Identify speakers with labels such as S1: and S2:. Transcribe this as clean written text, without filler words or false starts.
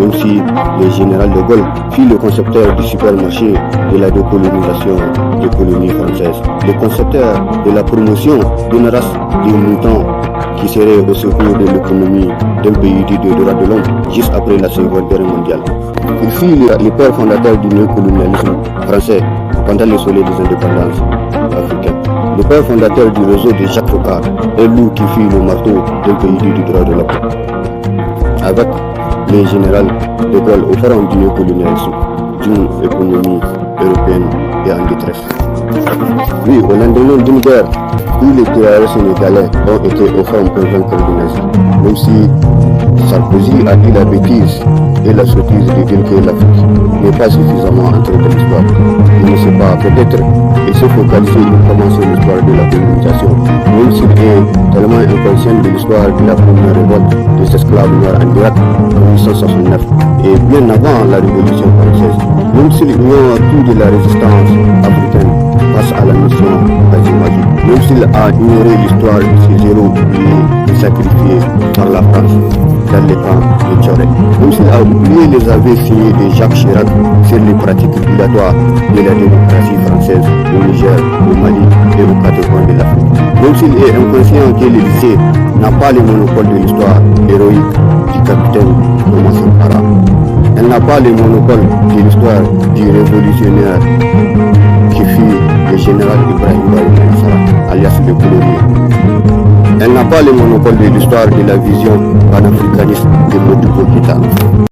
S1: même si le général de Gaulle fut le concepteur du supermarché de la décolonisation des colonies françaises, le concepteur de la promotion d'une race de moutons qui serait au secours de l'économie d'un pays dit de droits de l'homme juste après la Seconde Guerre mondiale. Il fut le père fondateur du néocolonialisme français pendant le soleil des indépendances africaines. Le père fondateur du réseau de Jacques Rocard, un loup qui fut le marteau d'un pays dit du droit de l'homme. Avec le général de Gaulle au front du néocolonialisme, d'une économie européenne et en détresse. Oui, au lendemain d'une guerre où les terroristes sénégalais ont été au front pour vaincre les nazis, même si Sarkozy a dit la bêtise et la sottise de dire que l'Afrique n'est pas suffisamment entrée dans l'histoire. Il ne sait pas, peut-être, il s'est focalisé pour commencer l'histoire de la colonisation, même s'il est tellement inconscient de l'histoire de la première révolte des esclaves noirs en Irak en 1869 et bien avant la Révolution française, même s'il ignore tout de la résistance africaine face à la mission Kazimagi, même s'il a ignoré l'histoire de ces héros oubliés et sacrifiés par la France dans les camps de Tchoré, même s'il a oublié les aveux signés de Jacques Chirac sur les pratiques obligatoires de la démocratie française au Niger, au Mali et aux quatre coins de l'Afrique, même s'il est inconscient que le lycée n'a pas le monopole de l'histoire héroïque du capitaine Thomas Sankara. Elle n'a pas le monopole de l'histoire du révolutionnaire qui fut le général Ibrahim Boubacar, alias le colonier. Elle n'a pas le monopole de l'histoire de la vision panafricaniste de Modibo Keïta.